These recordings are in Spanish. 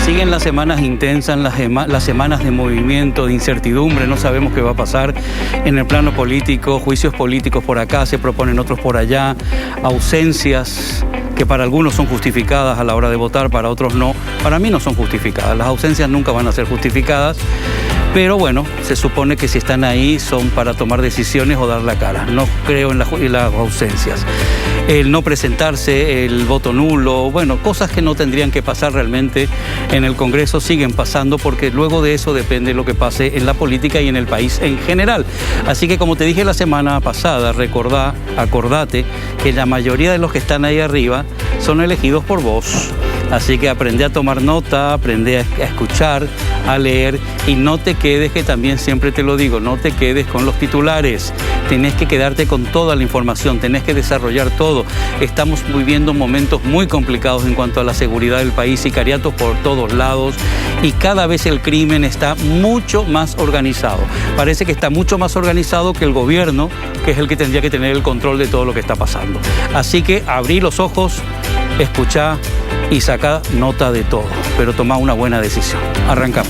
siguen las semanas intensas, las semanas de movimiento, de incertidumbre, no sabemos qué va a pasar en el plano político, juicios políticos por acá, se proponen otros por allá, ausencias que para algunos son justificadas a la hora de votar, para otros no. Para mí no son justificadas, las ausencias nunca van a ser justificadas, pero bueno, se supone que si están ahí son para tomar decisiones o dar la cara. No creo en las ausencias. El no presentarse, el voto nulo, bueno, cosas que no tendrían que pasar realmente en el Congreso siguen pasando porque luego de eso depende lo que pase en la política y en el país en general. Así que como te dije la semana pasada, acordate que la mayoría de los que están ahí arriba son elegidos por vos. Así que aprende a tomar nota, aprende a escuchar, a leer y no te quedes, que también siempre te lo digo, no te quedes con los titulares. Tenés que quedarte con toda la información, tenés que desarrollar todo. Estamos viviendo momentos muy complicados en cuanto a la seguridad del país, sicariatos por todos lados y cada vez el crimen está mucho más organizado. Parece que está mucho más organizado que el gobierno, que es el que tendría que tener el control de todo lo que está pasando. Así que abrí los ojos, escuchá y saca nota de todo, pero toma una buena decisión. Arrancamos.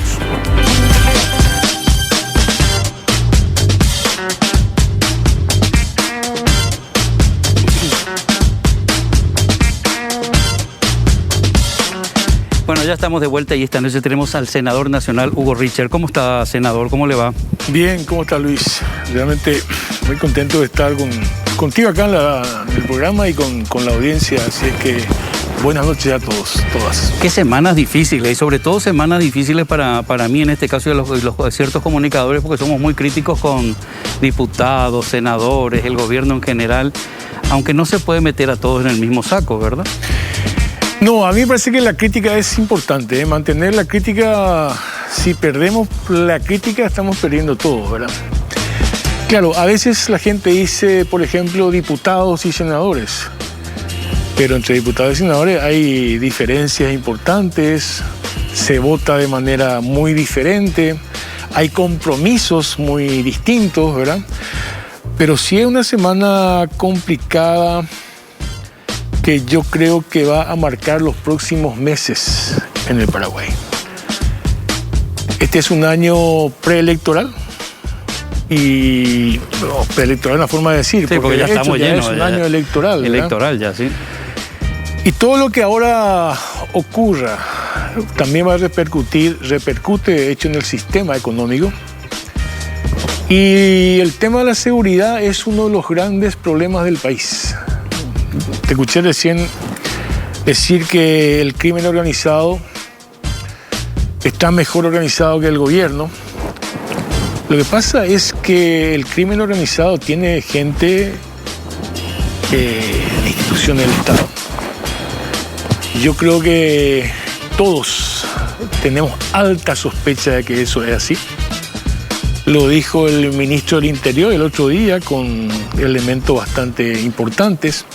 Bueno, ya estamos de vuelta y esta noche tenemos al senador nacional Hugo Richter. ¿Cómo está, senador? ¿Cómo le va? Bien, ¿cómo está, Luis? Realmente muy contento de estar contigo acá en el programa y con la audiencia, así es que buenas noches a todos, todas. Qué semanas difíciles, y sobre todo semanas difíciles para mí, en este caso, y los ciertos comunicadores, porque somos muy críticos con diputados, senadores, el gobierno en general, aunque no se puede meter a todos en el mismo saco, ¿verdad? No, a mí me parece que la crítica es importante, mantener la crítica. Si perdemos la crítica, estamos perdiendo todo, ¿verdad? Claro, a veces la gente dice, por ejemplo, diputados y senadores. Pero entre diputados y senadores hay diferencias importantes, se vota de manera muy diferente, hay compromisos muy distintos, ¿verdad? Pero sí es una semana complicada que yo creo que va a marcar los próximos meses en el Paraguay. Este es un año preelectoral. Y preelectoral es una forma de decir, sí, porque ya estamos llenos. Es un año electoral, ¿verdad? Electoral ya, sí. Y todo lo que ahora ocurra también va a repercute de hecho en el sistema económico. Y el tema de la seguridad es uno de los grandes problemas del país. Te escuché recién decir que el crimen organizado está mejor organizado que el gobierno. Lo que pasa es que el crimen organizado tiene gente de instituciones del Estado. Yo creo que todos tenemos alta sospecha de que eso es así. Lo dijo el ministro del Interior el otro día con elementos bastante importantes.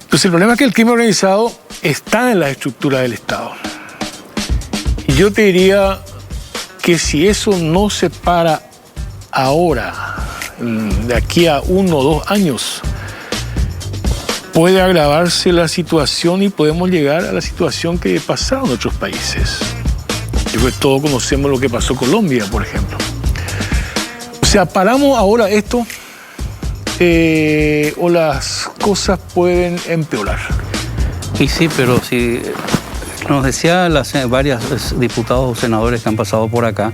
Entonces el problema es que el crimen organizado está en la estructura del Estado. Y yo te diría que si eso no se para ahora, de aquí a 1 o 2 años, puede agravarse la situación y podemos llegar a la situación que pasaron en otros países. Yo creo que todos conocemos lo que pasó en Colombia, por ejemplo. O sea, paramos ahora esto o las cosas pueden empeorar. Y sí, pero si nos decía varios diputados o senadores que han pasado por acá,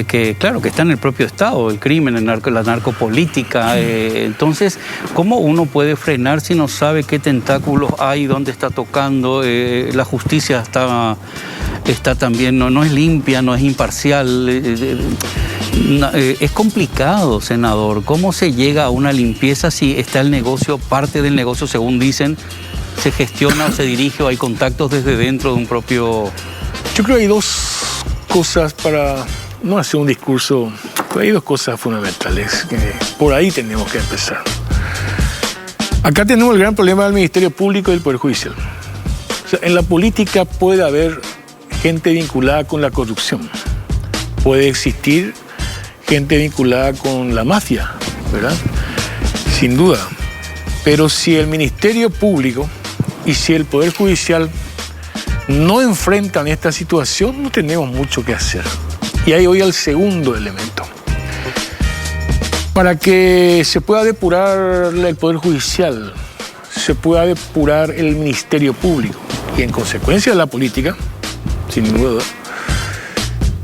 que claro, que está en el propio Estado, el crimen, la narcopolítica. Entonces, ¿cómo uno puede frenar si no sabe qué tentáculos hay, dónde está tocando? La justicia está también, no es limpia, no es imparcial. Es complicado, senador. ¿Cómo se llega a una limpieza si está el negocio, parte del negocio, según dicen, se gestiona o se dirige o hay contactos desde dentro de un propio...? Yo creo que hay dos cosas para no hacer un discurso, pero hay dos cosas fundamentales que por ahí tenemos que empezar. Acá tenemos el gran problema del Ministerio Público y del Poder Judicial. O sea, en la política puede haber gente vinculada con la corrupción, puede existir gente vinculada con la mafia, ¿verdad? Sin duda. Pero si el Ministerio Público y si el Poder Judicial no enfrentan esta situación, no tenemos mucho que hacer. Y ahí voy al segundo elemento. Para que se pueda depurar el Poder Judicial, se pueda depurar el Ministerio Público y en consecuencia la política, sin ninguna duda,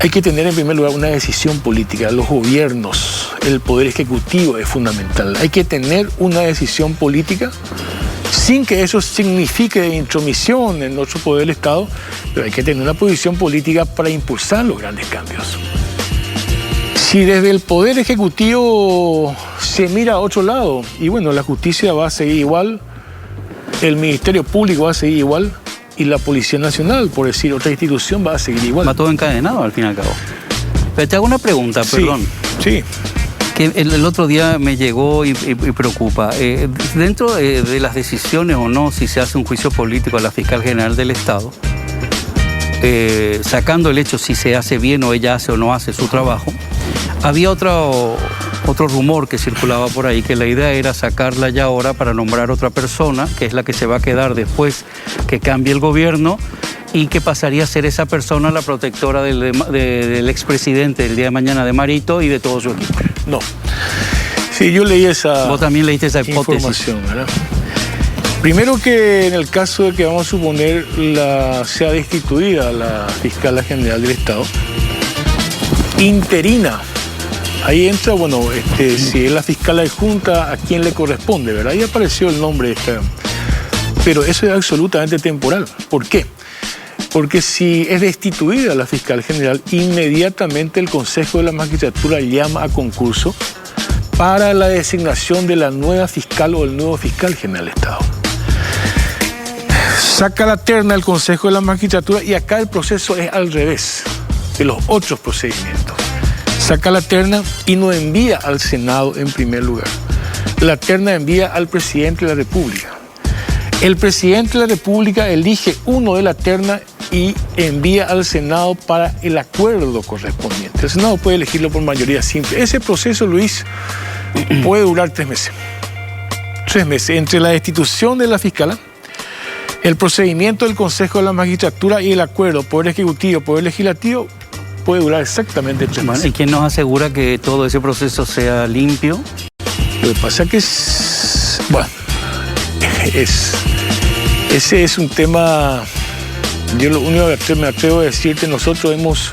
hay que tener en primer lugar una decisión política. Los gobiernos, el Poder Ejecutivo es fundamental. Hay que tener una decisión política sin que eso signifique intromisión en nuestro poder del Estado, pero hay que tener una posición política para impulsar los grandes cambios. Si desde el Poder Ejecutivo se mira a otro lado, y bueno, la justicia va a seguir igual, el Ministerio Público va a seguir igual, y la Policía Nacional, por decir otra institución, va a seguir igual. Va todo encadenado al fin y al cabo. Pero te hago una pregunta, perdón. Sí. Que el otro día me llegó y preocupa. Dentro de las decisiones o no, si se hace un juicio político a la Fiscal General del Estado, sacando el hecho si se hace bien o ella hace o no hace su trabajo, había otro rumor que circulaba por ahí, que la idea era sacarla ya ahora para nombrar otra persona, que es la que se va a quedar después que cambie el gobierno, y que pasaría a ser esa persona la protectora del expresidente del día de mañana de Marito y de todo su equipo. No. Sí, yo leí esa... Vos también leíste esa hipótesis. Información, ¿verdad? Primero que en el caso de que vamos a suponer sea destituida la Fiscal General del Estado, interina. Ahí entra, bueno, si es la fiscal adjunta, ¿a quién le corresponde, verdad? Ahí apareció el nombre de esta. Pero eso es absolutamente temporal. ¿Por qué? Porque si es destituida la fiscal general, inmediatamente el Consejo de la Magistratura llama a concurso para la designación de la nueva fiscal o el nuevo fiscal general del Estado. Saca la terna el Consejo de la Magistratura y acá el proceso es al revés de los otros procedimientos. Saca la terna y no envía al Senado en primer lugar. La terna envía al presidente de la República. El presidente de la República elige uno de la terna y envía al Senado para el acuerdo correspondiente. El Senado puede elegirlo por mayoría simple. Ese proceso, Luis, puede durar 3 meses. 3 meses. Entre la destitución de la fiscal, el procedimiento del Consejo de la Magistratura y el acuerdo Poder Ejecutivo, Poder Legislativo, puede durar exactamente 3 meses. ¿Y quién nos asegura que todo ese proceso sea limpio? Lo que pasa es que ese es un tema. Yo lo único que me atrevo a decirte, nosotros hemos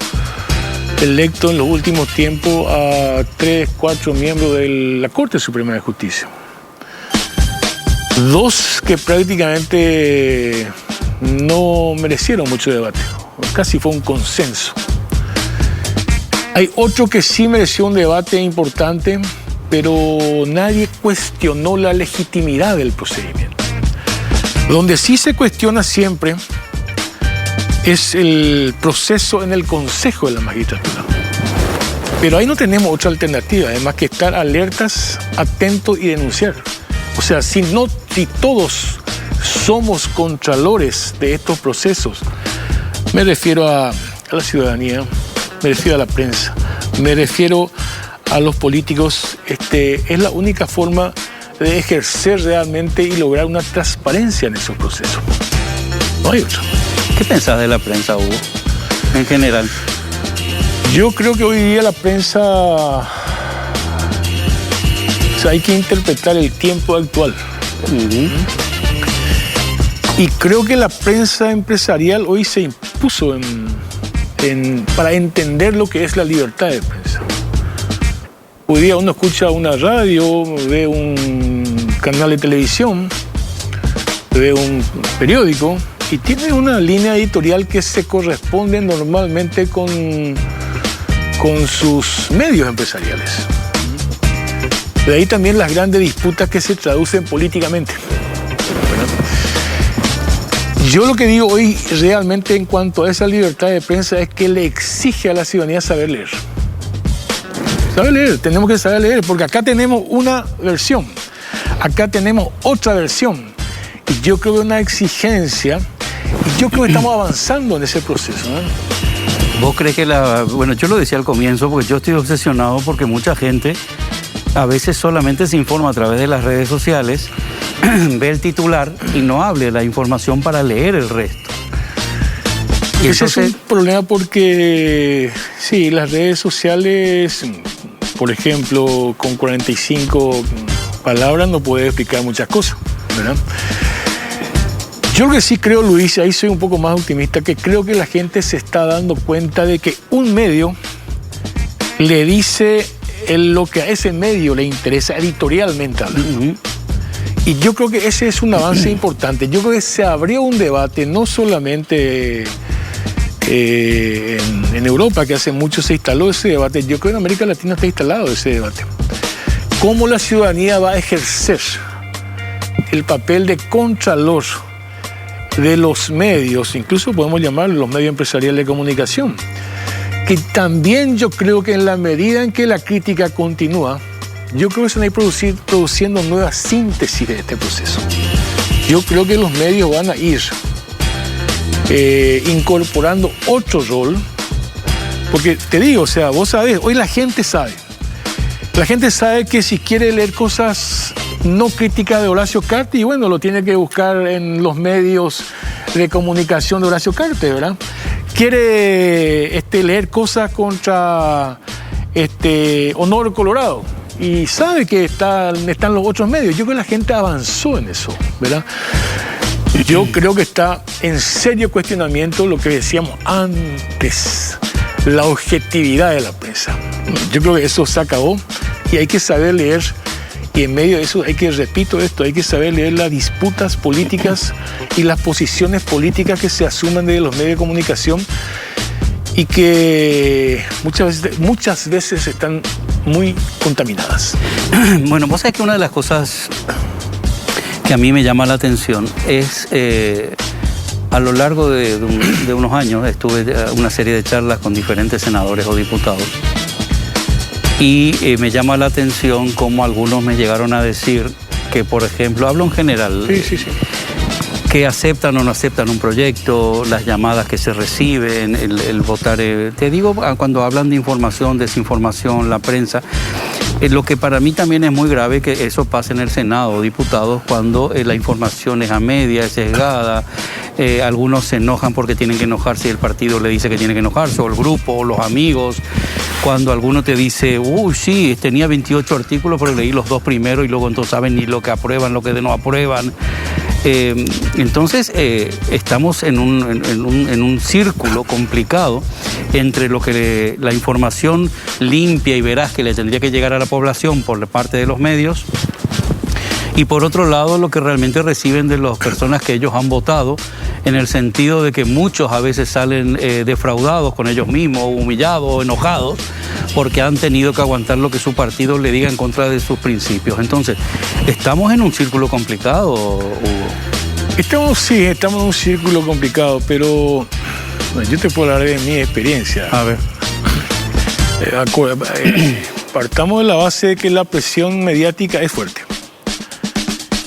electo en los últimos tiempos a 3, 4 miembros de la Corte Suprema de Justicia. 2 que prácticamente no merecieron mucho debate, casi fue un consenso. Hay otro que sí mereció un debate importante, pero nadie cuestionó la legitimidad del procedimiento. Donde sí se cuestiona siempre es el proceso en el Consejo de la Magistratura. Pero ahí no tenemos otra alternativa, además que estar alertas, atentos y denunciar. O sea, si todos somos contralores de estos procesos, me refiero a la ciudadanía, me refiero a la prensa, me refiero a los políticos, es la única forma de ejercer realmente y lograr una transparencia en esos procesos. No hay otra. ¿Qué pensás de la prensa, Hugo, en general? Yo creo que hoy día la prensa, hay que interpretar el tiempo actual. Y creo que la prensa empresarial hoy se impuso para entender lo que es la libertad de prensa. Hoy día uno escucha una radio, ve un canal de televisión, ve un periódico y tiene una línea editorial que se corresponde normalmente con sus medios empresariales. De ahí también las grandes disputas que se traducen políticamente. Yo lo que digo hoy realmente en cuanto a esa libertad de prensa es que le exige a la ciudadanía saber leer. Saber leer, tenemos que saber leer, porque acá tenemos una versión, acá tenemos otra versión. Y yo creo que una exigencia, y yo creo que estamos avanzando en ese proceso, ¿no? ¿Vos crees que bueno, yo lo decía al comienzo, porque yo estoy obsesionado porque mucha gente a veces solamente se informa a través de las redes sociales, ve el titular y no hable la información para leer el resto. Ese es un problema porque, sí, las redes sociales, por ejemplo, con 45 palabras no puedes explicar muchas cosas, ¿verdad? Yo lo que sí creo, Luis, ahí soy un poco más optimista, que creo que la gente se está dando cuenta de que un medio le dice lo que a ese medio le interesa editorialmente hablando. Y yo creo que ese es un avance importante. Yo creo que se abrió un debate, no solamente en Europa, que hace mucho se instaló ese debate. Yo creo que en América Latina está instalado ese debate. ¿Cómo la ciudadanía va a ejercer el papel de contralor de los medios? Incluso podemos llamarlos los medios empresariales de comunicación. Que también yo creo que en la medida en que la crítica continúa, yo creo que se van a ir produciendo nuevas síntesis de este proceso. Yo creo que los medios van a ir incorporando otro rol, porque te digo, o sea, vos sabés, hoy la gente sabe que si quiere leer cosas no críticas de Horacio Cartes, y bueno, lo tiene que buscar en los medios de comunicación de Horacio Cartes, ¿verdad? Quiere leer cosas contra Honor Colorado y sabe que están los otros medios. Yo creo que la gente avanzó en eso, ¿verdad? Yo creo que está en serio cuestionamiento lo que decíamos antes, la objetividad de la prensa. Yo creo que eso se acabó y hay que saber leer, y en medio de eso hay que, repito esto, hay que saber leer las disputas políticas y las posiciones políticas que se asumen de los medios de comunicación y que muchas veces están muy contaminadas. Bueno, vos sabés que una de las cosas que a mí me llama la atención es, a lo largo de unos años, estuve en una serie de charlas con diferentes senadores o diputados, y me llama la atención cómo algunos me llegaron a decir que, por ejemplo, hablo en general, sí. Que aceptan o no aceptan un proyecto, las llamadas que se reciben, el votar. Te digo, cuando hablan de información, desinformación, la prensa, lo que para mí también es muy grave que eso pase en el Senado, diputados, cuando la información es a media, es sesgada. Algunos se enojan porque tienen que enojarse y el partido le dice que tiene que enojarse, o el grupo, o los amigos. Cuando alguno te dice, sí, tenía 28 artículos, pero leí los 2 primeros y luego entonces saben ni lo que aprueban, lo que no aprueban. Entonces estamos en un círculo complicado entre lo que la información limpia y veraz que le tendría que llegar a la población por parte de los medios, y por otro lado lo que realmente reciben de las personas que ellos han votado, en el sentido de que muchos a veces salen defraudados con ellos mismos, humillados o enojados, porque han tenido que aguantar lo que su partido le diga en contra de sus principios. Entonces, ¿estamos en un círculo complicado, Hugo? Estamos en un círculo complicado, pero bueno, yo te puedo hablar de mi experiencia. A ver. Partamos de la base de que la presión mediática es fuerte.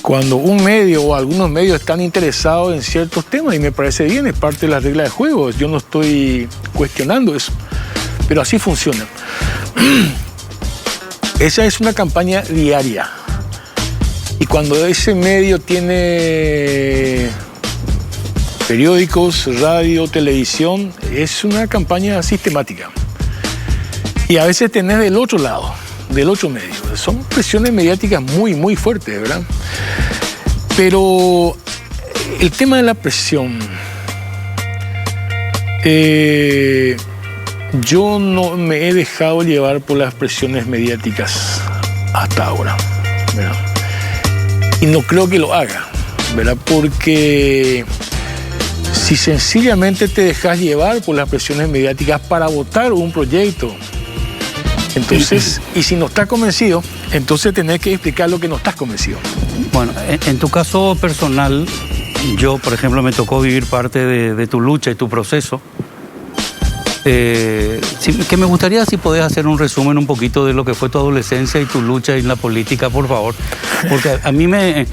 Cuando un medio o algunos medios están interesados en ciertos temas, y me parece bien, es parte de las reglas de juego, yo no estoy cuestionando eso, pero así funciona. Esa es una campaña diaria. Y cuando ese medio tiene periódicos, radio, televisión, es una campaña sistemática. Y a veces tenés del otro lado, del otro medio. Son presiones mediáticas muy, muy fuertes, ¿verdad? Pero el tema de la presión, yo no me he dejado llevar por las presiones mediáticas hasta ahora, ¿verdad? Y no creo que lo haga, ¿verdad? Porque si sencillamente te dejas llevar por las presiones mediáticas para votar un proyecto, entonces, y si no estás convencido, entonces tenés que explicar lo que no estás convencido. Bueno, en tu caso personal, yo, por ejemplo, me tocó vivir parte de tu lucha y tu proceso. Que me gustaría si podés hacer un resumen un poquito de lo que fue tu adolescencia y tu lucha en la política, por favor. Porque a mí me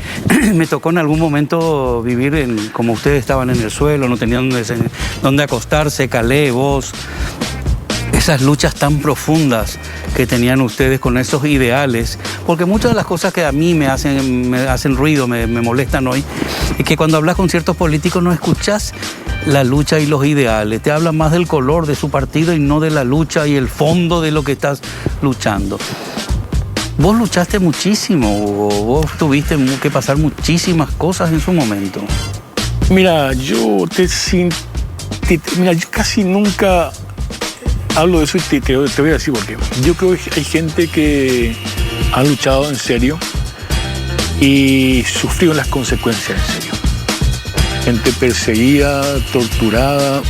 tocó en algún momento vivir como ustedes estaban en el suelo, no tenían dónde acostarse, Calé, vos. Esas luchas tan profundas que tenían ustedes con esos ideales, porque muchas de las cosas que a mí me hacen ruido, me molestan hoy, es que cuando hablas con ciertos políticos no escuchás la lucha y los ideales, te habla más del color de su partido y no de la lucha y el fondo de lo que estás luchando. Vos luchaste muchísimo, Hugo. Vos tuviste que pasar muchísimas cosas en su momento. Mira, yo casi nunca hablo de eso y te voy a decir por qué. Yo creo que hay gente que ha luchado en serio y sufrió las consecuencias en serio. Gente perseguida, torturada.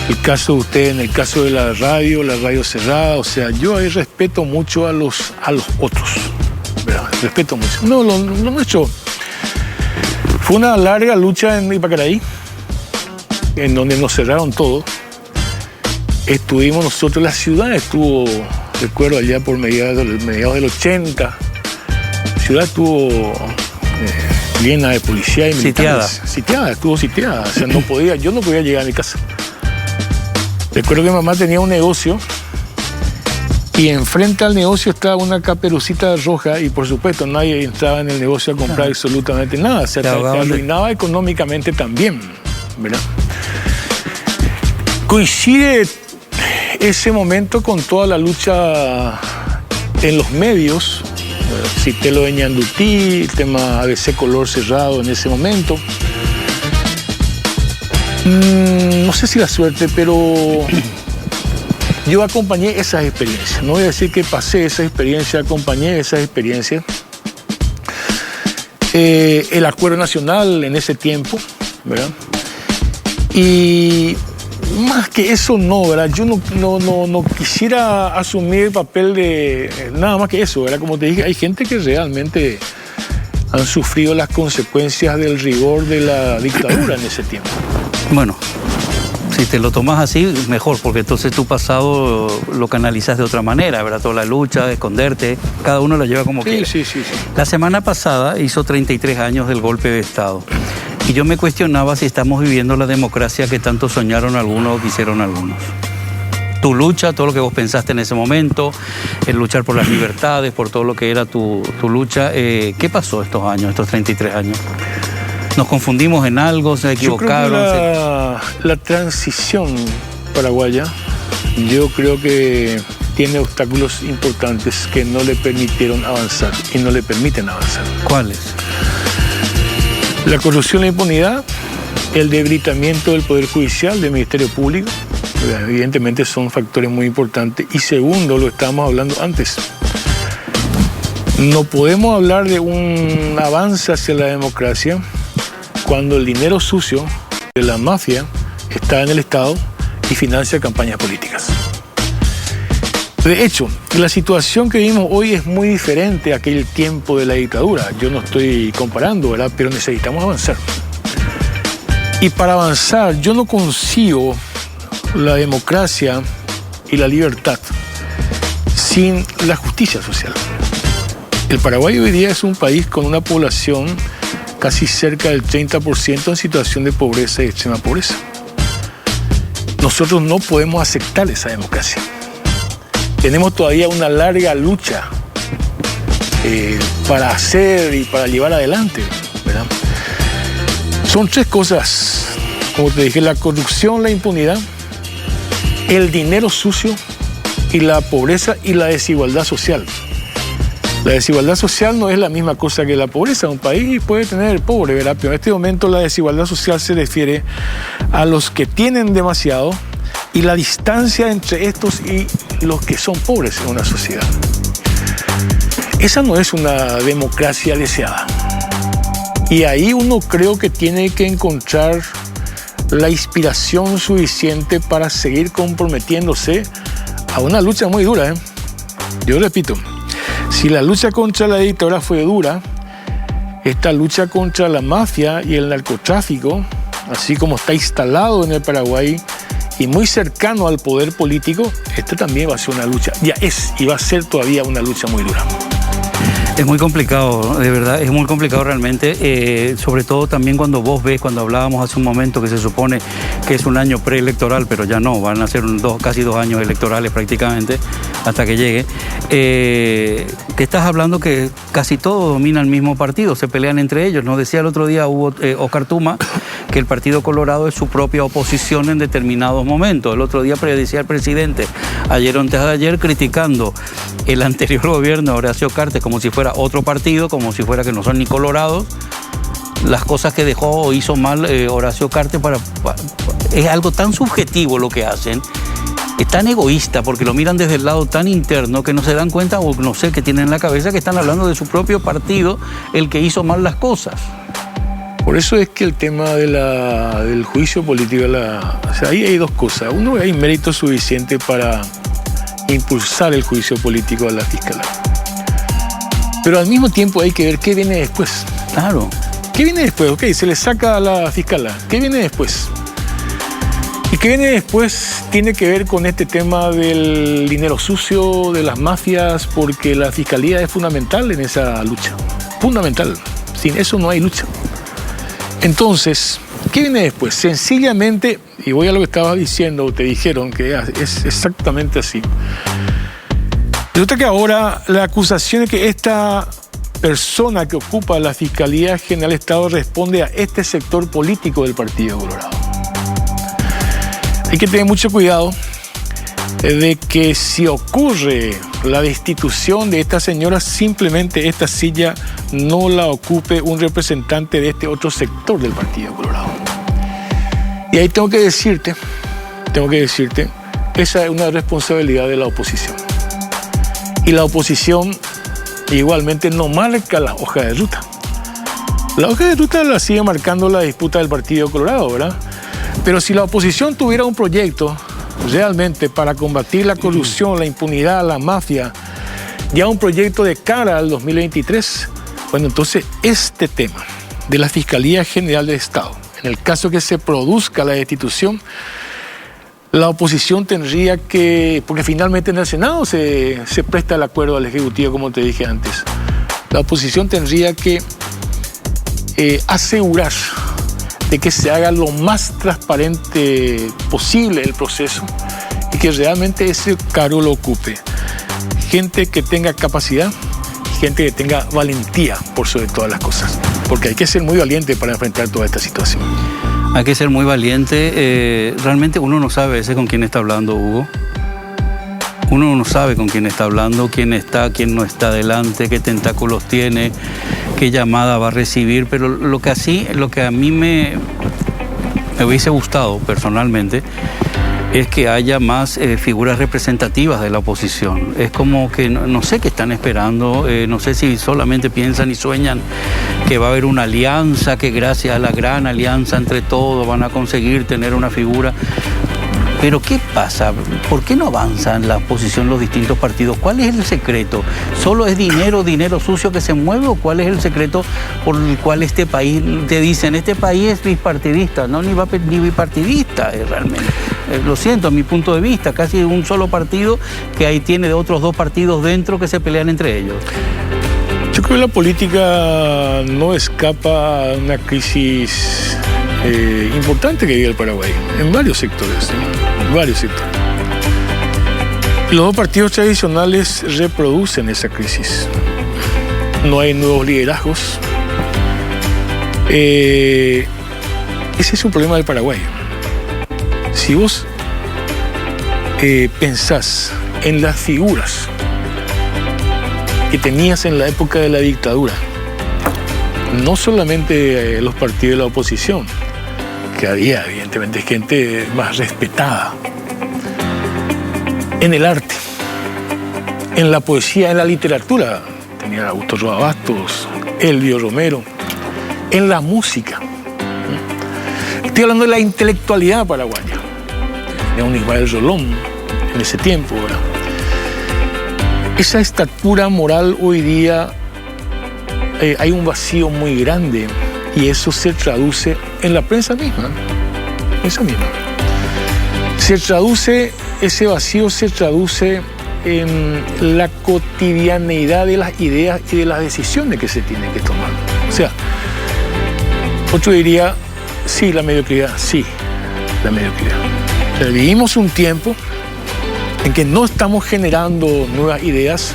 El caso de usted, en el caso de la radio cerrada, o sea, yo ahí respeto mucho a los otros, ¿verdad? Respeto mucho. No, lo nuestro fue una larga lucha en Ipacaraí, en donde nos cerraron todo. Estuvimos nosotros, la ciudad estuvo, recuerdo allá por mediados del 80, la ciudad estuvo llena de policía y militares. Estuvo sitiada, o sea, yo no podía llegar a mi casa. Recuerdo que mi mamá tenía un negocio y enfrente al negocio estaba una caperucita roja y por supuesto nadie entraba en el negocio a comprar absolutamente nada. O sea, te arruinaba económicamente también, ¿verdad? Coincide ese momento con toda la lucha en los medios. Cité lo de Ñandutí, el tema ABC Color cerrado en ese momento. No sé si la suerte, pero yo acompañé esas experiencias. No voy a decir que pasé esa experiencia, acompañé esas experiencias. El Acuerdo Nacional en ese tiempo, ¿verdad? Y más que eso no, ¿verdad? Yo no quisiera asumir el papel de nada más que eso, ¿verdad? Como te dije, hay gente que realmente han sufrido las consecuencias del rigor de la dictadura en ese tiempo. Bueno, si te lo tomas así, mejor, porque entonces tu pasado lo canalizas de otra manera, ¿verdad? Toda la lucha, esconderte, cada uno lo lleva como quiere. Sí. La semana pasada hizo 33 años del golpe de Estado. Y yo me cuestionaba si estamos viviendo la democracia que tanto soñaron algunos o quisieron algunos. Tu lucha, todo lo que vos pensaste en ese momento, el luchar por las libertades, por todo lo que era tu lucha. ¿Qué pasó estos años, estos 33 años? ¿Nos confundimos en algo? ¿Se equivocaron? Yo creo que la transición paraguaya, yo creo que tiene obstáculos importantes que no le permitieron avanzar y no le permiten avanzar. ¿Cuáles? La corrupción, la impunidad, el debilitamiento del Poder Judicial, del Ministerio Público, evidentemente son factores muy importantes. Y segundo, lo estábamos hablando antes, no podemos hablar de un avance hacia la democracia cuando el dinero sucio de la mafia está en el Estado y financia campañas políticas. De hecho, la situación que vivimos hoy es muy diferente a aquel tiempo de la dictadura. Yo no estoy comparando, ¿verdad? Pero necesitamos avanzar. Y para avanzar, yo no consigo la democracia y la libertad sin la justicia social. El Paraguay hoy día es un país con una población casi cerca del 30% en situación de pobreza y extrema pobreza. Nosotros no podemos aceptar esa democracia. Tenemos todavía una larga lucha para hacer y para llevar adelante, ¿verdad? Son tres cosas, como te dije, la corrupción, la impunidad, el dinero sucio y la pobreza y la desigualdad social. La desigualdad social no es la misma cosa que la pobreza. Un país puede tener pobre, ¿verdad? Pero en este momento la desigualdad social se refiere a los que tienen demasiado y la distancia entre estos y los que son pobres en una sociedad. Esa no es una democracia deseada. Y ahí uno creo que tiene que encontrar la inspiración suficiente para seguir comprometiéndose a una lucha muy dura, ¿eh? Yo repito, si la lucha contra la dictadura fue dura, esta lucha contra la mafia y el narcotráfico, así como está instalado en el Paraguay y muy cercano al poder político, esta también va a ser una lucha, ya es y va a ser todavía una lucha muy dura. Es muy complicado, de verdad, es muy complicado realmente, sobre todo también cuando vos ves, cuando hablábamos hace un momento que se supone que es un año preelectoral, pero ya no, van a ser casi 2 años electorales prácticamente hasta que llegue, que estás hablando que casi todo domina el mismo partido, se pelean entre ellos. Nos decía el otro día Oscar Tuma que el Partido Colorado es su propia oposición en determinados momentos. El otro día decía el presidente, ayer o antes de ayer, criticando el anterior gobierno de Horacio Cartes como si fuera otro partido, como si fuera que no son ni colorados, las cosas que dejó o hizo mal Horacio Cartes es algo tan subjetivo lo que hacen. Es tan egoísta porque lo miran desde el lado tan interno que no se dan cuenta, o no sé, que tienen en la cabeza que están hablando de su propio partido, el que hizo mal las cosas. Por eso es que el tema del juicio político, o sea, ahí hay dos cosas. Uno, hay mérito suficiente para impulsar el juicio político a la fiscalía. Pero al mismo tiempo hay que ver qué viene después. Claro. ¿Qué viene después? Ok, se le saca a la fiscalía. ¿Qué viene después? Y que viene después tiene que ver con este tema del dinero sucio, de las mafias, porque la fiscalía es fundamental en esa lucha. Fundamental. Sin eso no hay lucha. Entonces, ¿qué viene después? Sencillamente, y voy a lo que estaba diciendo, o te dijeron que es exactamente así. Resulta que ahora la acusación es que esta persona que ocupa la Fiscalía General del Estado responde a este sector político del Partido Colorado. Hay que tener mucho cuidado de que si ocurre la destitución de esta señora, simplemente esta silla no la ocupe un representante de este otro sector del Partido Colorado. Y ahí tengo que decirte, esa es una responsabilidad de la oposición. Y la oposición igualmente no marca la hoja de ruta. La hoja de ruta la sigue marcando la disputa del Partido Colorado, ¿verdad? Pero si la oposición tuviera un proyecto realmente para combatir la corrupción, la impunidad, la mafia, ya un proyecto de cara al 2023, bueno, entonces este tema de la Fiscalía General del Estado, en el caso que se produzca la destitución, la oposición tendría que, porque finalmente en el Senado se presta el acuerdo al Ejecutivo, como te dije antes, la oposición tendría que asegurar de que se haga lo más transparente posible el proceso y que realmente ese cargo lo ocupe gente que tenga capacidad, gente que tenga valentía por sobre todas las cosas, porque hay que ser muy valiente para enfrentar toda esta situación. Hay que ser muy valiente. Realmente uno no sabe a veces con quién está hablando, Hugo. Uno no sabe con quién está hablando, quién está, quién no está delante, qué tentáculos tiene, qué llamada va a recibir, pero lo que a mí me hubiese gustado personalmente es que haya más figuras representativas de la oposición. Es como que no sé qué están esperando, no sé si solamente piensan y sueñan que va a haber una alianza, que gracias a la gran alianza entre todos van a conseguir tener una figura. Pero ¿qué pasa? ¿Por qué no avanzan la oposición los distintos partidos? ¿Cuál es el secreto? ¿Solo es dinero sucio que se mueve o cuál es el secreto por el cual este país, te dicen, este país es bipartidista? No, ni bipartidista realmente. Lo siento, a mi punto de vista, casi un solo partido que ahí tiene de otros dos partidos dentro que se pelean entre ellos. Yo creo que la política no escapa a una crisis importante que vive el Paraguay, en varios sectores, Los dos partidos tradicionales reproducen esa crisis. No hay nuevos liderazgos. Ese es un problema del Paraguay. Si vos pensás en las figuras que tenías en la época de la dictadura, no solamente los partidos de la oposición, que había evidentemente gente más respetada, en el arte, en la poesía, en la literatura, tenía a Augusto Roa Bastos, Elvio Romero, en la música. Estoy hablando de la intelectualidad paraguaya. Tenía un Ismael Rolón en ese tiempo, ¿verdad? Esa estatura moral hoy día hay un vacío muy grande y eso se traduce en la prensa misma. Ese vacío se traduce en la cotidianeidad de las ideas y de las decisiones que se tienen que tomar. O sea, otro diría, sí, la mediocridad. O sea, vivimos un tiempo en que no estamos generando nuevas ideas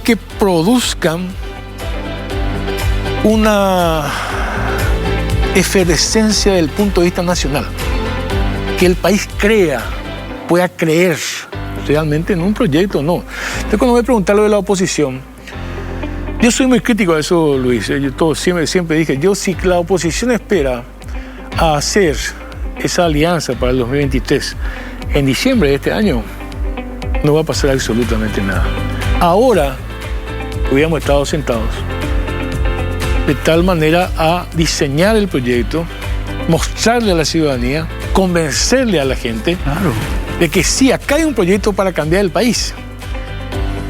que produzcan efervescencia del punto de vista nacional. Que el país pueda creer realmente en un proyecto o no. Entonces, cuando me preguntan lo de la oposición, yo soy muy crítico a eso, Luis. Yo siempre dije, si la oposición espera a hacer esa alianza para el 2023 en diciembre de este año, no va a pasar absolutamente nada. Ahora hubiéramos estado sentados de tal manera a diseñar el proyecto, mostrarle a la ciudadanía, convencerle a la gente de que sí, acá hay un proyecto para cambiar el país.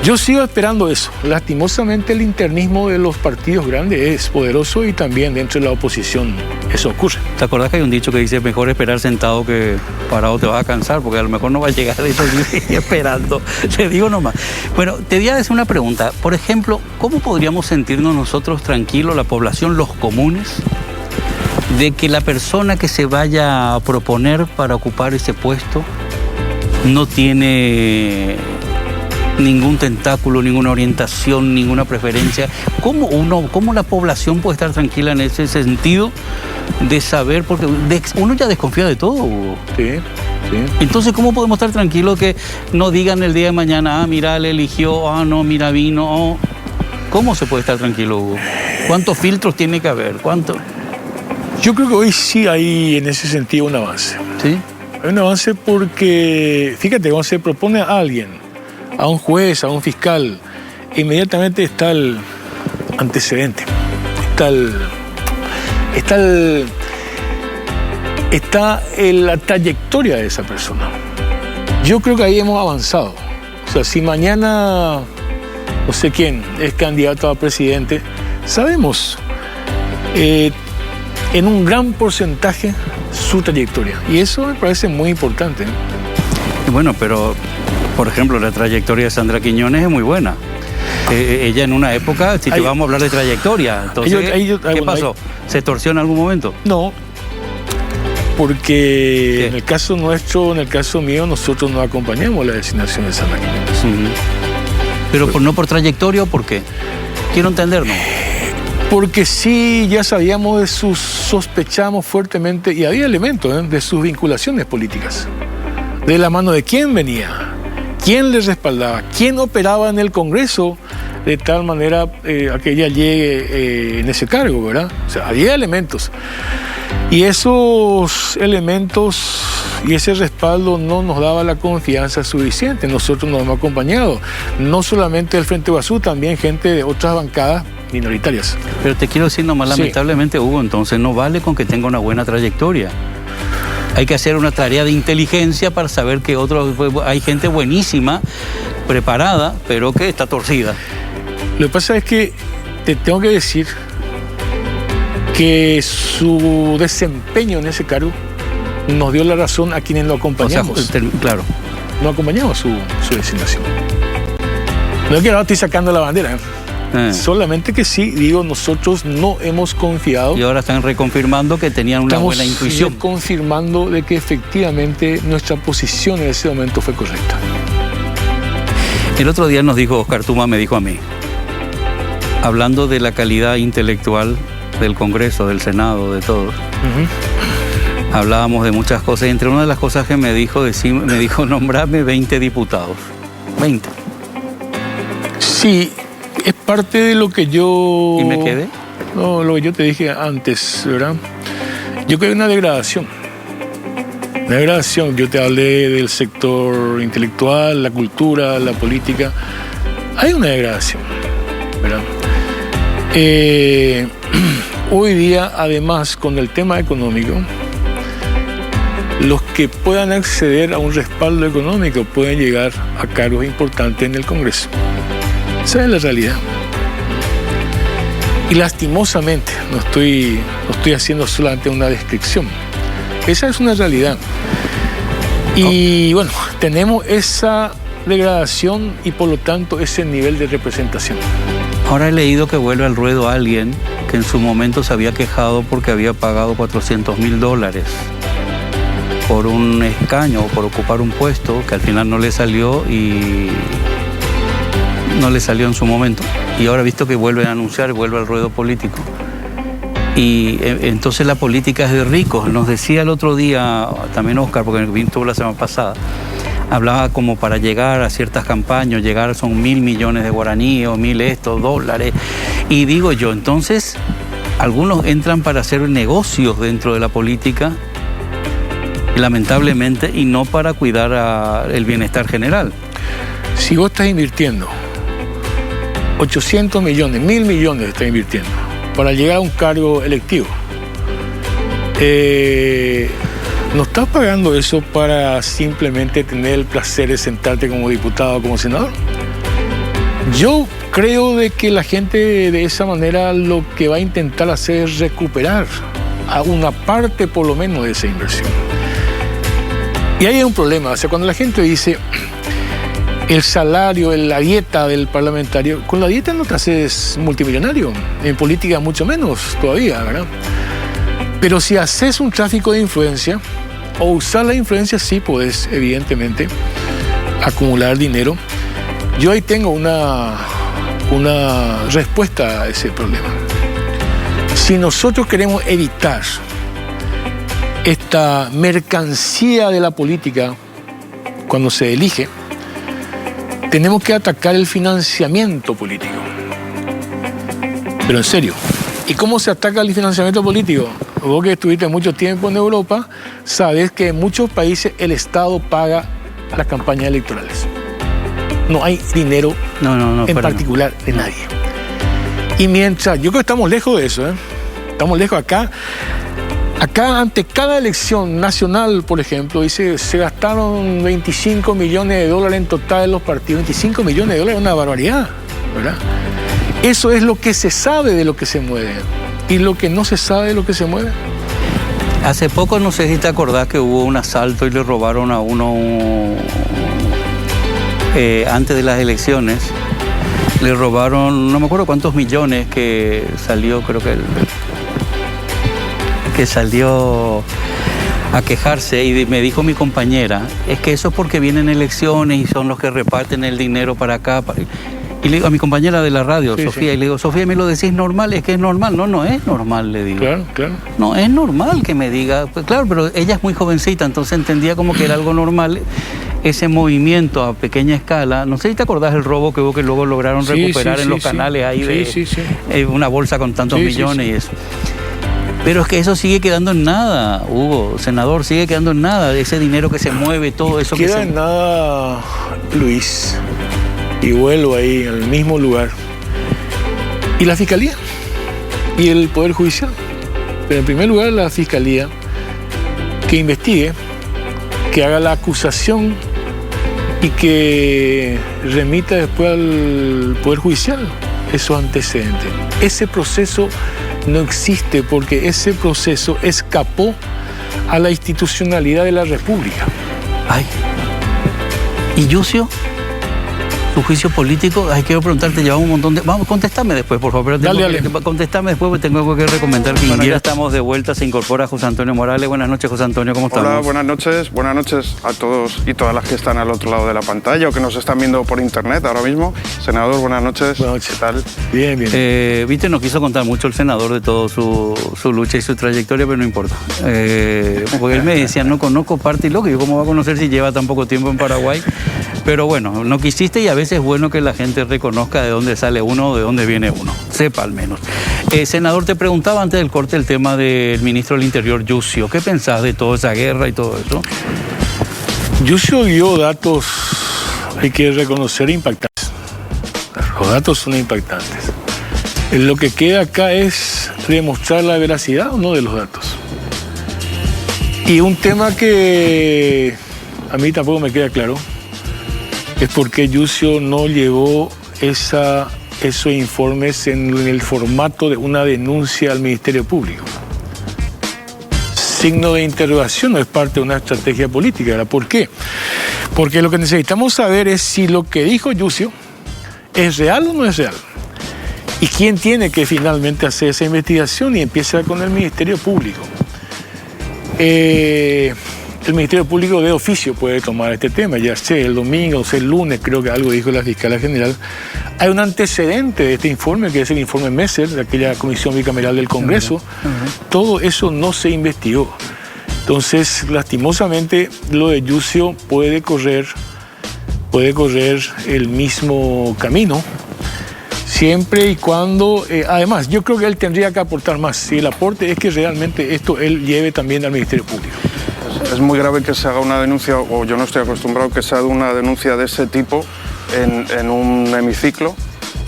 Yo sigo esperando eso. Lastimosamente el internismo de los partidos grandes es poderoso y también dentro de la oposición eso ocurre. ¿Te acordás que hay un dicho que dice mejor esperar sentado que parado te vas a cansar? Porque a lo mejor no va a llegar eso esperando. Te digo nomás. Bueno, te voy a hacer una pregunta. Por ejemplo, ¿cómo podríamos sentirnos nosotros tranquilos, la población, los comunes, de que la persona que se vaya a proponer para ocupar ese puesto no tiene ningún tentáculo, ninguna orientación, ninguna preferencia? ¿Cómo la población puede estar tranquila en ese sentido de saber? Porque uno ya desconfía de todo, Hugo. Sí. Entonces, ¿cómo podemos estar tranquilos que no digan el día de mañana, mira, le eligió, no, mira, vino? ¿Cómo se puede estar tranquilo, Hugo? ¿Cuántos filtros tiene que haber? ¿Cuánto? Yo creo que hoy sí hay en ese sentido un avance. ¿Sí? Hay un avance porque, fíjate, cuando se propone a alguien, a un juez, a un fiscal, inmediatamente está el antecedente, está la trayectoria de esa persona. Yo creo que ahí hemos avanzado. O sea, si mañana no sé quién es candidato a presidente, sabemos en un gran porcentaje su trayectoria. Y eso me parece muy importante. Bueno, pero por ejemplo, la trayectoria de Sandra Quiñones es muy buena. Ella en una época, si te vamos a hablar de trayectoria, entonces, ¿qué pasó? ¿Se torció en algún momento? No, porque en el caso nuestro, en el caso mío, nosotros no acompañamos la designación de Sandra Quiñones. ¿Pero no por trayectoria o por qué? Quiero entendernos. Porque sí, ya sabíamos sospechamos fuertemente, y había elementos de sus vinculaciones políticas, de la mano de quién venía, quién le respaldaba, quién operaba en el Congreso de tal manera a que ella llegue en ese cargo, ¿verdad? O sea, había elementos. Y esos elementos y ese respaldo no nos daba la confianza suficiente. Nosotros nos hemos acompañado, no solamente del Frente Guazú, también gente de otras bancadas minoritarias. Pero te quiero decir nomás, lamentablemente, Hugo, entonces no vale con que tenga una buena trayectoria. Hay que hacer una tarea de inteligencia para saber que hay gente buenísima, preparada, pero que está torcida. Lo que pasa es que te tengo que decir que su desempeño en ese cargo nos dio la razón a quienes lo acompañamos. O sea, claro. No acompañamos su designación. No es que ahora estoy sacando la bandera, solamente que sí, digo, nosotros no hemos confiado. Y ahora están reconfirmando que tenían una buena intuición. Estamos confirmando de que efectivamente nuestra posición en ese momento fue correcta. El otro día nos dijo, Oscar Tuma me dijo a mí, hablando de la calidad intelectual del Congreso, del Senado, de todo. Hablábamos de muchas cosas y entre una de las cosas que me dijo, nombrarme 20 diputados. 20. Sí, es parte de lo que yo... ¿Y me quedé? No, lo que yo te dije antes, ¿verdad? Yo creo que hay una degradación. Una degradación. Yo te hablé del sector intelectual, la cultura, la política. Hay una degradación, ¿verdad? Hoy día, además, con el tema económico, los que puedan acceder a un respaldo económico pueden llegar a cargos importantes en el Congreso. Esa es la realidad. Y lastimosamente, no estoy haciendo solamente una descripción. Esa es una realidad. Y bueno, tenemos esa degradación y por lo tanto ese nivel de representación. Ahora he leído que vuelve al ruedo alguien que en su momento se había quejado porque había pagado $400,000 por un escaño o por ocupar un puesto que al final no le salió en su momento. Y ahora visto que vuelven a anunciar, vuelve al ruedo político. Y entonces la política es de ricos. Nos decía el otro día, también Oscar, porque estuvo la semana pasada, hablaba como para llegar a ciertas campañas, llegar son 1.000 millones de guaraníes, o 1.000 estos, dólares. Y digo yo, entonces, algunos entran para hacer negocios dentro de la política, lamentablemente, y no para cuidar el bienestar general. Si vos estás invirtiendo 800 millones, 1.000 millones estás invirtiendo para llegar a un cargo electivo, no estás pagando eso para simplemente tener el placer de sentarte como diputado o como senador. Yo creo de que la gente de esa manera lo que va a intentar hacer es recuperar a una parte por lo menos de esa inversión. Y ahí hay un problema, o sea, cuando la gente dice el salario, la dieta del parlamentario, con la dieta no te haces multimillonario, en política mucho menos todavía, ¿verdad? Pero si haces un tráfico de influencia o usar la influencia, sí puedes evidentemente acumular dinero. Yo ahí tengo una respuesta a ese problema. Si nosotros queremos evitar esta mercancía de la política cuando se elige, tenemos que atacar el financiamiento político. Pero en serio. ¿Y cómo se ataca el financiamiento político? Vos que estuviste mucho tiempo en Europa, sabes que en muchos países el Estado paga las campañas electorales. No hay dinero en particular de nadie. Y mientras, yo creo que estamos lejos de eso, estamos lejos acá. Acá, ante cada elección nacional, por ejemplo, dice, se gastaron 25 millones de dólares en total en los partidos. 25 millones de dólares es una barbaridad, ¿verdad? Eso es lo que se sabe de lo que se mueve. ¿Y lo que no se sabe de lo que se mueve? Hace poco, no sé si te acordás que hubo un asalto y le robaron a uno antes de las elecciones. Le robaron, no me acuerdo cuántos millones, que salió, creo que salió a quejarse, y me dijo mi compañera, es que eso es porque vienen elecciones y son los que reparten el dinero para acá. Y le digo a mi compañera de la radio, sí, Sofía, sí. Y le digo, Sofía, ¿me lo decís normal? Es que es normal. No, no es normal, le digo. Claro, claro. No, es normal que me diga. Pues claro, pero ella es muy jovencita, entonces entendía como que era algo normal ese movimiento a pequeña escala. No sé si te acordás del robo que hubo, que luego lograron recuperar en los canales ahí de una bolsa con tantos millones y eso. Pero es que eso sigue quedando en nada, Hugo, senador, sigue quedando en nada, ese dinero que se mueve, todo eso que se... Queda en nada, Luis. Y vuelvo ahí, al mismo lugar. ¿Y la Fiscalía? ¿Y el Poder Judicial? Pero en primer lugar, la Fiscalía, que investigue, que haga la acusación y que remita después al Poder Judicial esos antecedentes. Ese proceso no existe porque ese proceso escapó a la institucionalidad de la República. Ay. ¿Y Yucio? ¿Tu juicio político? Ay, quiero preguntarte, llevamos un montón de... Vamos, contéstame después, por favor. Dale. Contéstame después, porque tengo algo que recomendar. Bueno, ya estamos de vuelta, se incorpora José Antonio Morales. Buenas noches, José Antonio, ¿cómo estamos? Hola, buenas noches a todos y todas las que están al otro lado de la pantalla o que nos están viendo por internet ahora mismo. Senador, buenas noches. Buenas noches. ¿Qué tal? Bien, bien. Viste, no quiso contar mucho el senador de toda su lucha y su trayectoria, pero no importa. Porque él me decía, no conozco parte y lo que yo cómo va a conocer si lleva tan poco tiempo en Paraguay. Pero bueno, no quisiste, y a veces es bueno que la gente reconozca de dónde sale uno o de dónde viene uno, sepa al menos. Senador, te preguntaba antes del corte el tema del ministro del Interior, Yucio. ¿Qué pensás de toda esa guerra y todo eso? Yucio dio datos, hay que reconocer, impactantes. Los datos son impactantes. Lo que queda acá es demostrar la veracidad o no de los datos. Y un tema que a mí tampoco me queda claro es por qué Yucio no llevó esos informes en el formato de una denuncia al Ministerio Público. Signo de interrogación, no es parte de una estrategia política, ¿verdad? ¿Por qué? Porque lo que necesitamos saber es si lo que dijo Yucio es real o no es real. ¿Y quién tiene que finalmente hacer esa investigación? Y empieza con el Ministerio Público. el Ministerio Público de oficio puede tomar este tema, ya sea el domingo o sea el lunes, creo que algo dijo la fiscala general. Hay un antecedente de este informe, que es el informe Messer, de aquella comisión bicameral del Congreso. Todo eso no se investigó. Entonces, lastimosamente, lo de Yucio puede correr el mismo camino, siempre y cuando, además, yo creo que él tendría que aportar más. Si el aporte es que realmente esto él lleve también al Ministerio Público. Es muy grave que se haga una denuncia, o yo no estoy acostumbrado que se haga una denuncia de ese tipo en un hemiciclo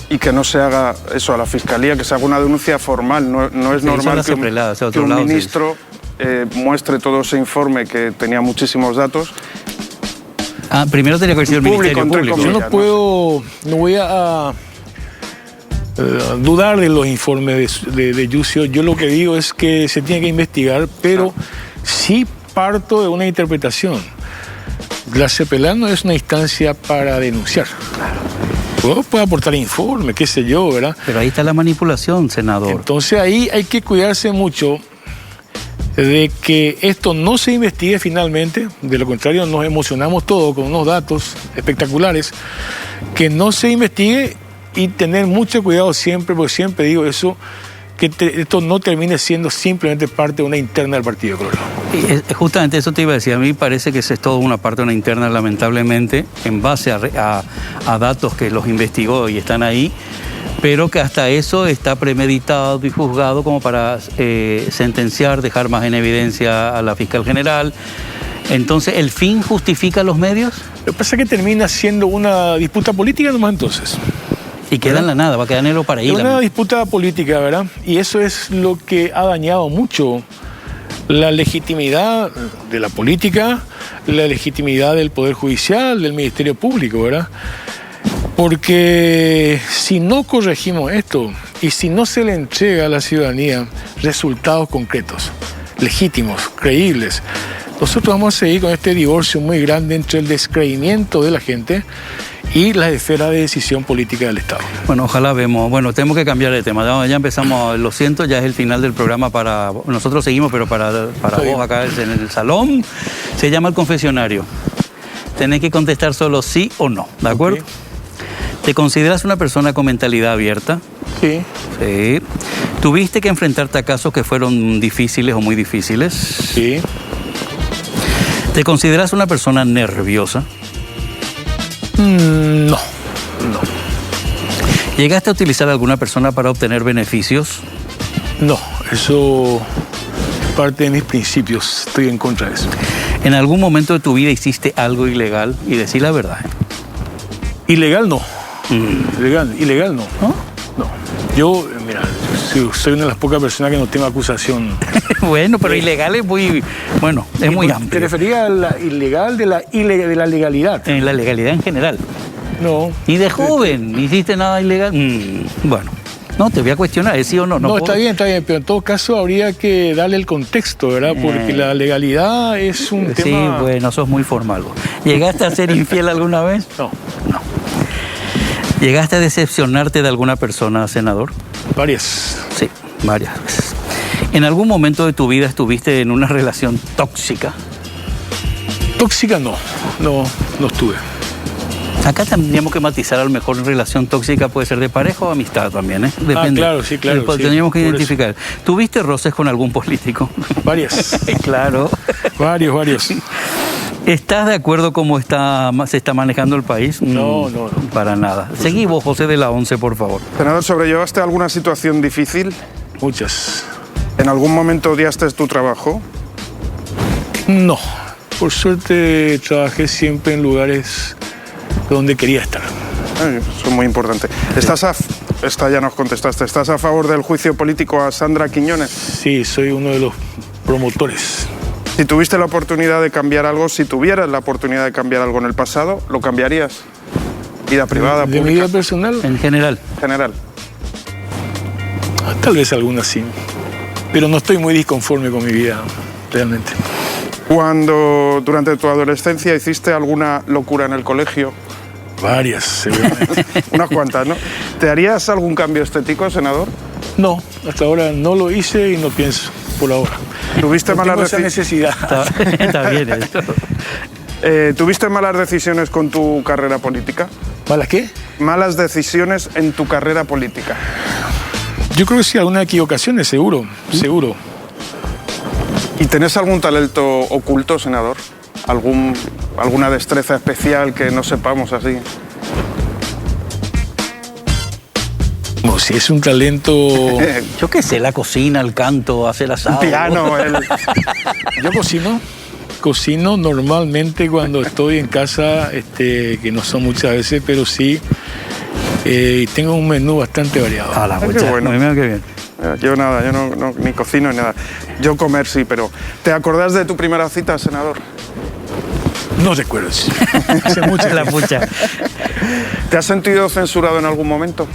y que no se haga eso a la Fiscalía, que se haga una denuncia formal. No es normal que un ministro muestre todo ese informe que tenía muchísimos datos. Primero tenía que haber sido el Ministerio Público. Yo no voy a dudar de los informes de Yucio. Yo lo que digo es que se tiene que investigar, pero sí parto de una interpretación. La CPLAN no es una instancia para denunciar. Puede aportar informe, qué sé yo, ¿verdad? Pero ahí está la manipulación, senador. Entonces ahí hay que cuidarse mucho de que esto no se investigue finalmente. De lo contrario, nos emocionamos todos con unos datos espectaculares. Que no se investigue y tener mucho cuidado siempre, porque siempre digo eso, que esto no termine siendo simplemente parte de una interna del Partido Colorado. Justamente eso te iba a decir. A mí parece que eso es todo una parte de una interna, lamentablemente, en base a datos que los investigó y están ahí, pero que hasta eso está premeditado y juzgado como para sentenciar, dejar más en evidencia a la fiscal general. Entonces, ¿el fin justifica los medios? Lo que pasa es que termina siendo una disputa política nomás entonces. Y queda en la nada, va a quedar en el paraíso. Es una disputa política, ¿verdad? Y eso es lo que ha dañado mucho la legitimidad de la política, la legitimidad del Poder Judicial, del Ministerio Público, ¿verdad? Porque si no corregimos esto y si no se le entrega a la ciudadanía resultados concretos, legítimos, creíbles, nosotros vamos a seguir con este divorcio muy grande entre el descreimiento de la gente y la esfera de decisión política del Estado. Bueno, ojalá vemos. Bueno, tenemos que cambiar de tema. Ya empezamos, lo siento, ya es el final del programa para... Nosotros seguimos, pero para vos acá en el salón. Se llama el confesionario. Tenés que contestar solo sí o no, ¿de acuerdo? Okay. ¿Te consideras una persona con mentalidad abierta? Sí. Sí. ¿Tuviste que enfrentarte a casos que fueron difíciles o muy difíciles? Sí. ¿Te consideras una persona nerviosa? No. ¿Llegaste a utilizar a alguna persona para obtener beneficios? No, eso es parte de mis principios. Estoy en contra de eso. ¿En algún momento de tu vida hiciste algo ilegal? Y decir la verdad. Ilegal no. Ilegal no. No. Yo, mira, soy una de las pocas personas que no tengo acusación. Bueno, pero ilegal es muy... Bueno, es muy amplio. ¿Te referías a la ilegal de la legalidad? En la legalidad en general. No. ¿Y de joven? ¿Hiciste nada ilegal? Bueno, no, te voy a cuestionar, ¿es sí o no? No, está bien, pero en todo caso habría que darle el contexto, ¿verdad? Porque la legalidad es un tema... Sí, bueno, sos muy formal. ¿Llegaste a ser infiel alguna vez? No. ¿Llegaste a decepcionarte de alguna persona, senador? Varias. Sí, varias veces. ¿En algún momento de tu vida estuviste en una relación tóxica? Tóxica no estuve. Acá tendríamos que matizar, a lo mejor relación tóxica puede ser de pareja o amistad también, ¿eh? Depende. Claro, sí. Tendríamos que identificar. ¿Tuviste roces con algún político? Varias. Claro. Varios. ¿Estás de acuerdo cómo se está manejando el país? No. Para nada. Seguí vos, José de la 11, por favor. Senador, ¿sobrellevaste alguna situación difícil? Muchas. ¿En algún momento odiaste tu trabajo? No. Por suerte trabajé siempre en lugares donde quería estar. Eso es muy importante. Esta ya nos contestaste. ¿Estás a favor del juicio político a Sandra Quiñones? Sí, soy uno de los promotores. Si tuviste la oportunidad de cambiar algo, si tuvieras la oportunidad de cambiar algo en el pasado, ¿lo cambiarías? ¿Vida privada, pública? ¿De mi vida personal? En general. Tal vez algunas sí. Pero no estoy muy disconforme con mi vida, realmente. Cuando durante tu adolescencia hiciste alguna locura en el colegio? Varias, seguramente. Unas cuantas, ¿no? ¿Te harías algún cambio estético, senador? No, hasta ahora no lo hice y no pienso. por ahora. ¿Tuviste No malas tengo esa decisiones? necesidad. Está bien esto. ¿Tuviste malas decisiones con tu carrera política? ¿Malas qué? Malas decisiones en tu carrera política. Yo creo que sí, algunas equivocaciones, seguro, seguro. ¿Y tenés algún talento oculto, senador? ¿Alguna destreza especial que no sepamos así? No, si es un talento... Yo qué sé, la cocina, el canto, hacer asado. Piano, Yo cocino normalmente cuando estoy en casa, que no son muchas veces, pero sí, y tengo un menú bastante variado. A la Qué bocha. bueno. Mira qué bien. Yo nada, yo no ni cocino ni nada. Yo comer sí, pero ¿te acordás de tu primera cita, senador? No recuerdo. Hace mucho La tiempo. pucha. ¿Te has sentido censurado en algún momento?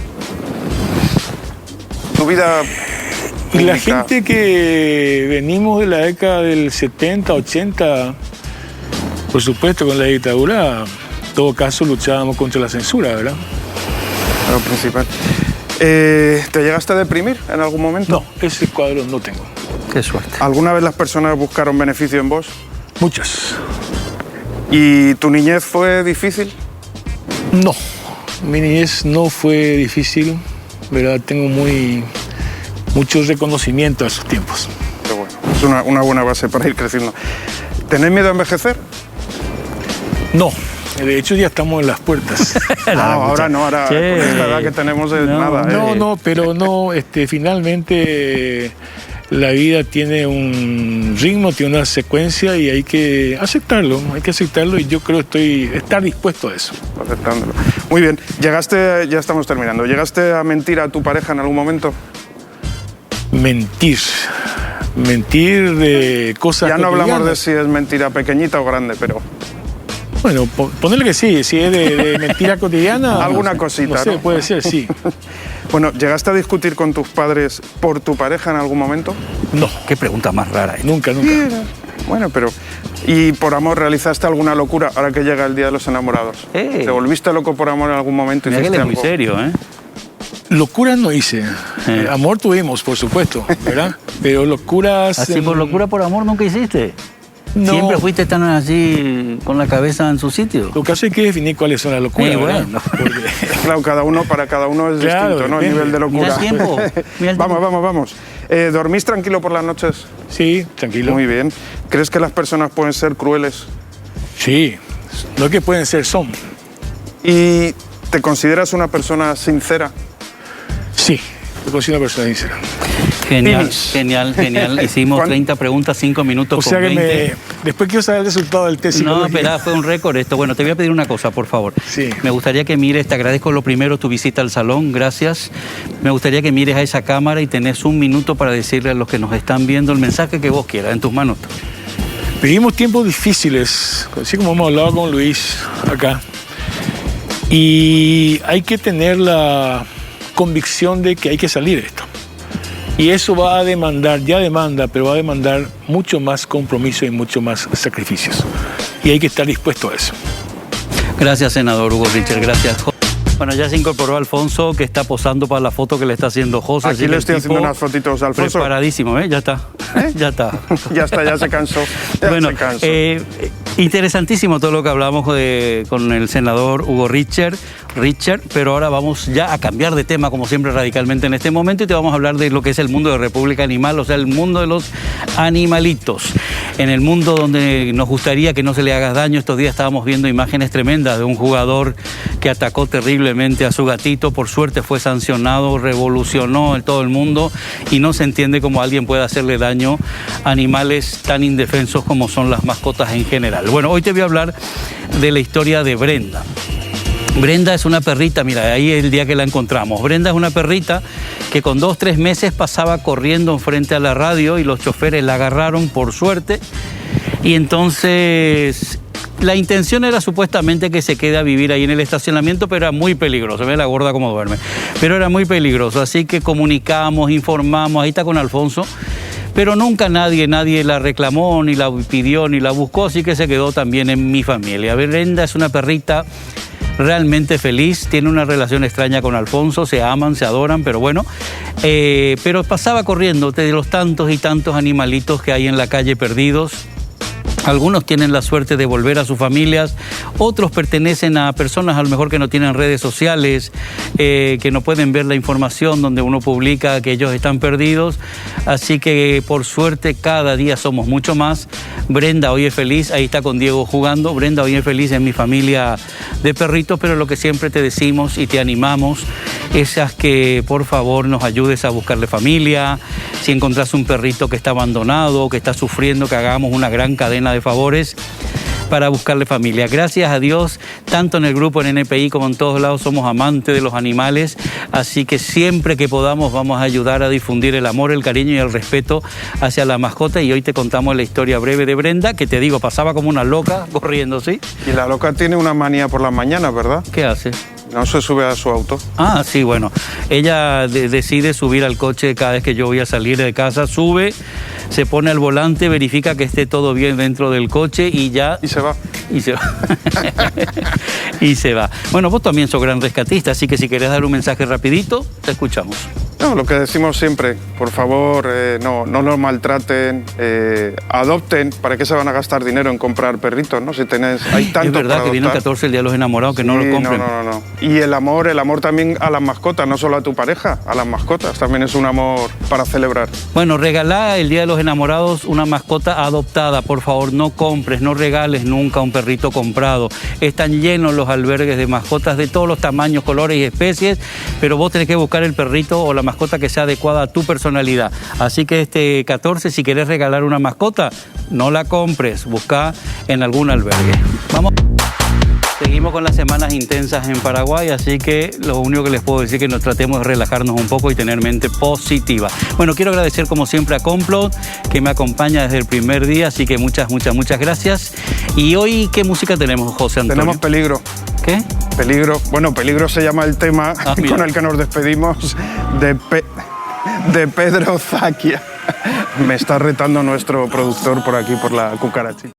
Tu vida Y la pública. gente que venimos de la década del 70, 80, por supuesto con la dictadura, en todo caso luchábamos contra la censura, ¿verdad? Lo principal. ¿Te llegaste a deprimir en algún momento? No, ese cuadro no tengo. Qué suerte. ¿Alguna vez las personas buscaron beneficio en vos? Muchas. ¿Y tu niñez fue difícil? No, mi niñez no fue difícil, ¿verdad? Tengo mucho reconocimiento a esos tiempos. Qué bueno. Es una buena base para ir creciendo. ¿Tenés miedo a envejecer? No, de hecho ya estamos en las puertas. No, ahora no, ahora Sí. con esta edad que tenemos es No, nada. No, pero no, finalmente la vida tiene un ritmo, tiene una secuencia y hay que aceptarlo y yo creo estar dispuesto a eso. Aceptándolo. Muy bien, ya estamos terminando. ¿Llegaste a mentir a tu pareja en algún momento? Mentir de cosas Ya no hablamos de cotidianas. si es mentira pequeñita o grande, pero Bueno, ponerle que sí, si es de mentira cotidiana. Alguna no sé, cosita, no sé, ¿no? puede ser, sí. bueno, ¿llegaste a discutir con tus padres por tu pareja en algún momento? No, Qué pregunta más rara. nunca. Bueno, pero ¿y por amor realizaste alguna locura ahora que llega el Día de los Enamorados? ¿Te volviste loco por amor en algún momento? Mira que él ¿Hiciste es muy algo? serio, ¿eh? Locuras no hice. Amor tuvimos, por supuesto, ¿verdad? Pero locuras... Así por locura, por amor, nunca hiciste. No. Siempre fuiste tan así, con la cabeza en su sitio. Lo que hace es que definir cuáles son las locuras, Sí, ¿verdad? bueno. Claro, para cada uno es Claro, distinto, ¿no? El depende. nivel de locura. Mira el tiempo. Mira el tiempo. Vamos. ¿Dormís tranquilo por las noches? Sí, tranquilo. Muy bien. ¿Crees que las personas pueden ser crueles? Sí, lo que pueden ser son. ¿Y te consideras una persona sincera? Sí, yo considero una persona sincera. Genial, Timis. genial. Hicimos ¿Cuán- 30 preguntas, 5 minutos O sea con que 20. después quiero saber el resultado del test No, psicológico. espera, fue un récord esto. Bueno, te voy a pedir una cosa, por favor. Sí. Me gustaría que mires, te agradezco lo primero tu visita al salón, gracias. Me gustaría que mires a esa cámara y tenés un minuto para decirle a los que nos están viendo el mensaje que vos quieras, en tus manos. Vivimos tiempos difíciles, así como hemos hablado con Luis acá. Y hay que tener la convicción de que hay que salir de esto. Y eso va a demandar, ya demanda, pero va a demandar mucho más compromiso y mucho más sacrificios. Y hay que estar dispuesto a eso. Gracias, senador Hugo Richter, gracias. Bueno, ya se incorporó Alfonso, que está posando para la foto que le está haciendo José. Aquí así que le el estoy haciendo tipo unas fotitos a Alfonso. Preparadísimo, ¿eh? Ya está. Ya está. Ya está, ya se cansó. Bueno, se cansó. interesantísimo todo lo que hablamos con el senador Hugo Richter, pero ahora vamos ya a cambiar de tema, como siempre, radicalmente en este momento, y te vamos a hablar de lo que es el mundo de República Animal, o sea, el mundo de los animalitos. En el mundo donde nos gustaría que no se le haga daño, estos días estábamos viendo imágenes tremendas de un jugador que atacó terriblemente a su gatito, por suerte fue sancionado, revolucionó en todo el mundo, y no se entiende cómo alguien puede hacerle daño a animales tan indefensos como son las mascotas en general. Bueno, hoy te voy a hablar de la historia de Brenda. Brenda es una perrita, mira, ahí es el día que la encontramos. Brenda es una perrita que con 2 o 3 meses pasaba corriendo enfrente a la radio y los choferes la agarraron por suerte. Y entonces la intención era supuestamente que se quede a vivir ahí en el estacionamiento, pero era muy peligroso. Ve la gorda cómo duerme. Pero era muy peligroso, así que comunicamos, informamos, ahí está con Alfonso. Pero nunca nadie la reclamó, ni la pidió, ni la buscó, así que se quedó también en mi familia. Brenda es una perrita realmente feliz. Tiene una relación extraña con Alfonso, se aman, se adoran, pero bueno. Pero pasaba corriendo de los tantos y tantos animalitos que hay en la calle perdidos. Algunos tienen la suerte de volver a sus familias, otros pertenecen a personas a lo mejor que no tienen redes sociales, que no pueden ver la información donde uno publica que ellos están perdidos. Así que por suerte cada día somos mucho más. Brenda hoy es feliz, ahí está con Diego jugando. Brenda hoy es feliz en mi familia de perritos, pero lo que siempre te decimos y te animamos es a que por favor nos ayudes a buscarle familia. Si encontrás un perrito que está abandonado, que está sufriendo, que hagamos una gran cadena de favores para buscarle familia. Gracias a Dios, tanto en el grupo en NPI como en todos lados somos amantes de los animales, así que siempre que podamos vamos a ayudar a difundir el amor, el cariño y el respeto hacia la mascota. Y hoy te contamos la historia breve de Brenda, que te digo, pasaba como una loca corriendo, ¿sí? Y la loca tiene una manía por las mañanas, ¿verdad? ¿Qué hace? No se sube a su auto. Ah, sí, bueno. Ella decide subir al coche cada vez que yo voy a salir de casa. Sube, se pone al volante, verifica que esté todo bien dentro del coche y ya... Y se va. Y se va. Y se va. Bueno, vos también sos gran rescatista, así que si querés dar un mensaje rapidito, te escuchamos. No, lo que decimos siempre, por favor, no nos maltraten, adopten. ¿Para qué se van a gastar dinero en comprar perritos, no? Si tenés, hay tanto. Es verdad que viene el 14, el Día de los Enamorados, que sí, no lo compren. No. Y el amor también a las mascotas, no solo a tu pareja, a las mascotas, también es un amor para celebrar. Bueno, regalá el Día de los Enamorados una mascota adoptada, por favor, no compres, no regales nunca un perrito comprado. Están llenos los albergues de mascotas de todos los tamaños, colores y especies, pero vos tenés que buscar el perrito o la mascota que sea adecuada a tu personalidad. Así que este 14, si querés regalar una mascota, no la compres, busca en algún albergue. Vamos. Seguimos con las semanas intensas en Paraguay, así que lo único que les puedo decir es que nos tratemos de relajarnos un poco y tener mente positiva. Bueno, quiero agradecer como siempre a Complot, que me acompaña desde el primer día, así que muchas gracias. Y hoy, ¿qué música tenemos, José Antonio? Tenemos Peligro. ¿Qué? Peligro. Bueno, Peligro se llama el tema con el que nos despedimos de Pedro Zaquia. Me está retando nuestro productor por aquí, por la cucaracha.